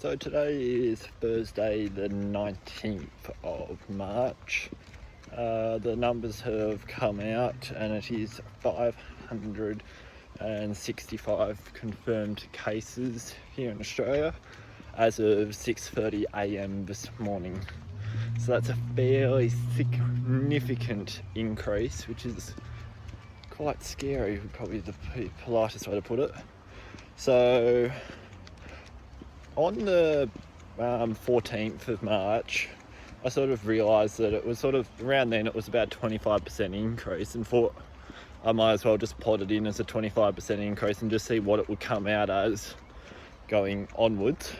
So today is Thursday the 19th of March. The numbers have come out and it is 565 confirmed cases here in Australia as of 6:30 a.m. this morning. So that's a fairly significant increase, which is quite scary, probably the politest way to put it. So on the 14th of March, I sort of realised that it was sort of around then it was about 25% increase, and thought I might as well just plot it in as a 25% increase and just see what it would come out as going onwards.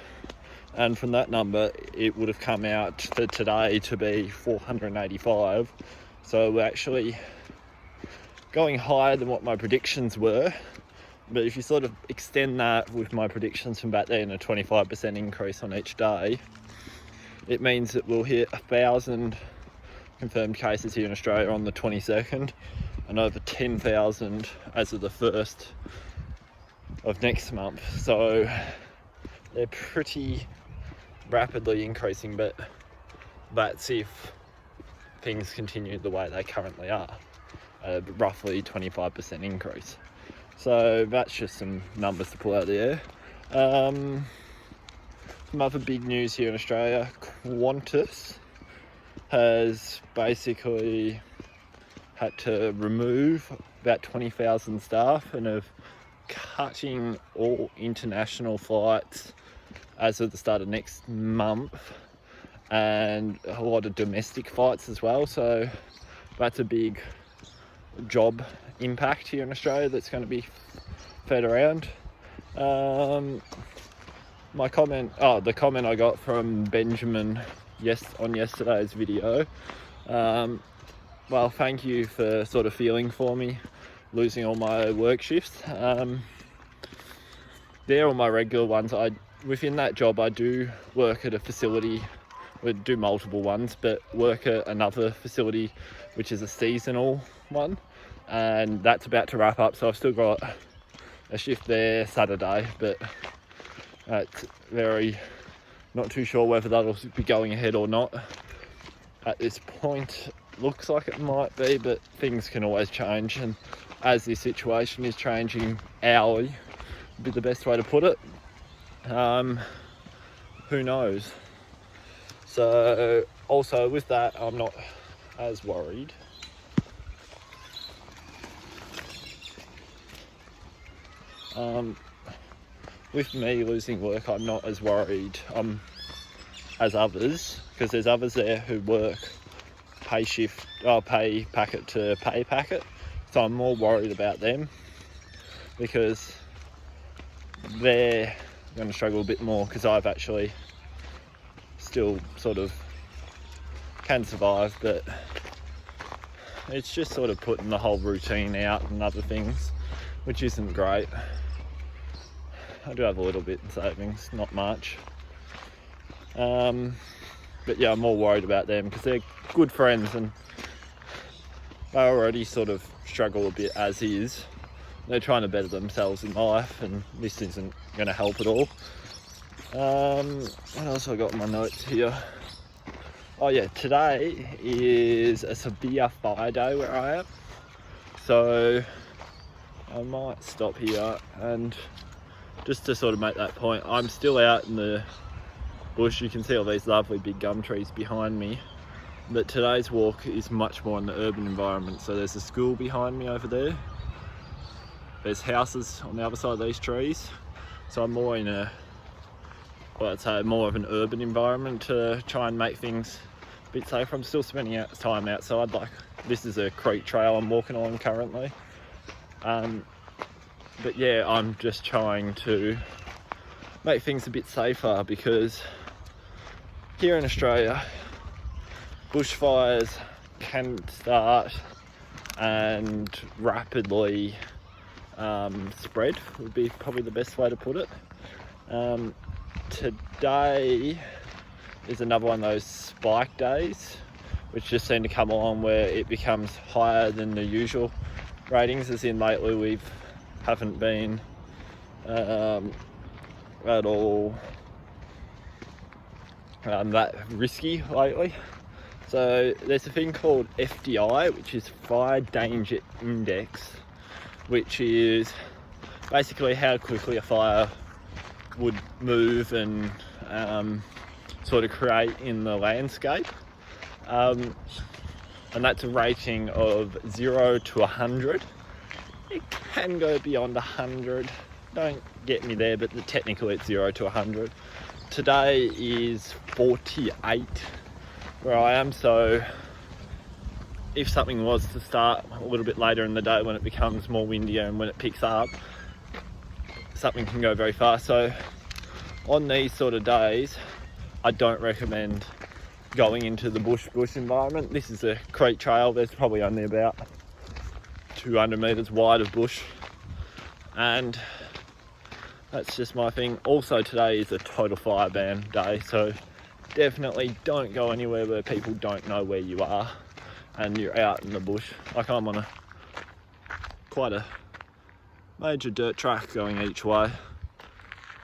And from that number, it would have come out for today to be 485. So we're actually going higher than what my predictions were. But if you sort of extend that with my predictions from back then, a 25% increase on each day, it means that we'll hit 1,000 confirmed cases here in Australia on the 22nd and over 10,000 as of the 1st of next month. So they're pretty rapidly increasing, but that's if things continue the way they currently are, roughly 25% increase. So that's just some numbers to pull out of the air. Some other big news here in Australia: Qantas has basically had to remove about 20,000 staff and are cutting all international flights as of the start of next month, and a lot of domestic flights as well. So that's a big job impact here in Australia that's going to be fed around. The comment I got from Benjamin on yesterday's video, well, thank you for sort of feeling for me losing all my work shifts. They're all my regular ones. Within that job I do work at a facility, we do multiple ones, but work at another facility which is a seasonal one, and that's about to wrap up, so I've still got a shift there Saturday, but it's not too sure whether that'll be going ahead or not at this point. Looks like it might be, but things can always change, and as this situation is changing hourly would be the best way to put it. Who knows? So also with that, I'm not as worried. With me losing work, I'm not as worried as others, because there's others there who work pay packet to pay packet. So I'm more worried about them because they're going to struggle a bit more, because I've actually still sort of can survive, but it's just sort of putting the whole routine out and other things, which isn't great. I do have a little bit in savings, not much. But yeah, I'm more worried about them because they're good friends and they already sort of struggle a bit as is. They're trying to better themselves in life, and this isn't going to help at all. What else have I got in my notes here? Oh yeah, today is a severe fire day where I am. So I might stop here, and just to sort of make that point, I'm still out in the bush. You can see all these lovely big gum trees behind me, but today's walk is much more in the urban environment. So there's a school behind me over there, there's houses on the other side of these trees, so I'm more in more of an urban environment to try and make things a bit safer. I'm still spending time outside. This is a creek trail I'm walking along currently, but yeah, I'm just trying to make things a bit safer, because here in Australia, bushfires can start and rapidly spread, would be probably the best way to put it. Today is another one of those spike days, which just seem to come along where it becomes higher than the usual ratings, as in lately we haven't been at all that risky lately. So there's a thing called FDI, which is Fire Danger Index, which is basically how quickly a fire would move and sort of create in the landscape. And that's a rating of 0 to 100. It can go beyond 100. Don't get me there, but technically it's 0 to 100. Today is 48 where I am, so if something was to start a little bit later in the day when it becomes more windier and when it picks up, something can go very fast. So on these sort of days, I don't recommend going into the bush environment. This is a creek trail. There's probably only about 200 meters wide of bush, and that's just my thing. Also, today is a total fire ban day, so definitely don't go anywhere where people don't know where you are and you're out in the bush. Like, I'm on quite a major dirt track going each way.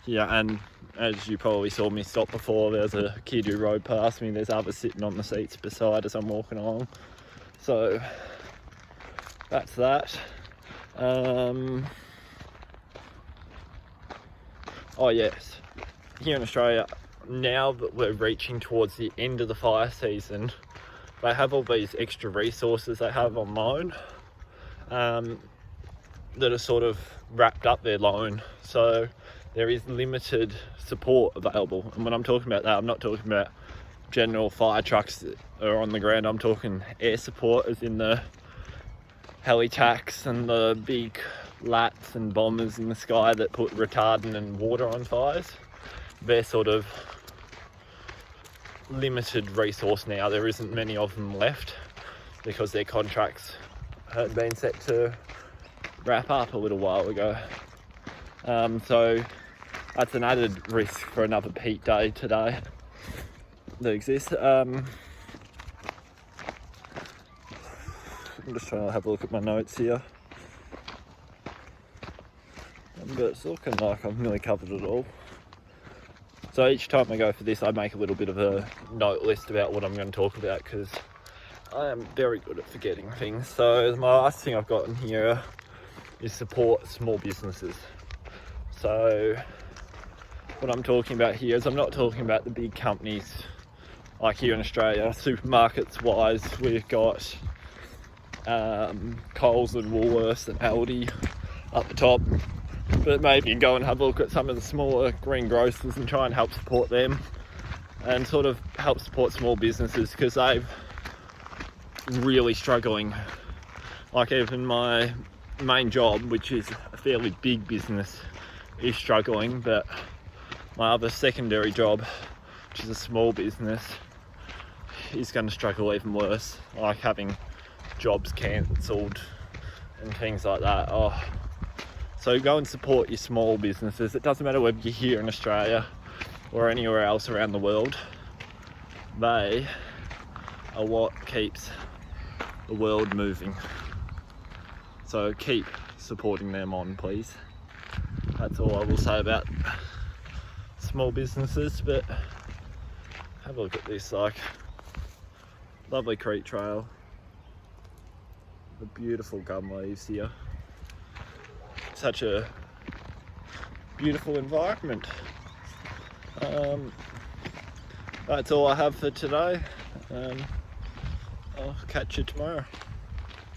Yeah, and as you probably saw me stop before, there's a kid who rode past me. There's others sitting on the seats beside as I'm walking along. So that's that. Oh yes, here in Australia, now that we're reaching towards the end of the fire season, they have all these extra resources they have on loan that are sort of wrapped up their loan. So there is limited support available. And when I'm talking about that, I'm not talking about general fire trucks that are on the ground. I'm talking air support, as in the heli-tacs and the big lats and bombers in the sky that put retardant and water on fires. They're sort of limited resource now. There isn't many of them left because their contracts had been set to wrap up a little while ago. So that's an added risk for another peak day today that exists. I'm just trying to have a look at my notes here, but it's looking like I've nearly covered it all. So each time I go for this, I make a little bit of a note list about what I'm going to talk about, because I am very good at forgetting things. So my last thing I've got in here is support small businesses. So what I'm talking about here is, I'm not talking about the big companies like here in Australia. Supermarkets wise, we've got Coles and Woolworths and Aldi up the top, but maybe go and have a look at some of the smaller green grocers and try and help support them and sort of help support small businesses, because they're really struggling. Like, even my main job, which is a fairly big business, is struggling, but my other secondary job, which is a small business, is going to struggle even worse, like having jobs cancelled and things like that. So go and support your small businesses. It doesn't matter whether you're here in Australia or anywhere else around the world. They are what keeps the world moving. So keep supporting them on, please. That's all I will say about small businesses. But have a look at this, like, lovely creek trail, the beautiful gum leaves here. Such a beautiful environment. That's all I have for today. I'll catch you tomorrow.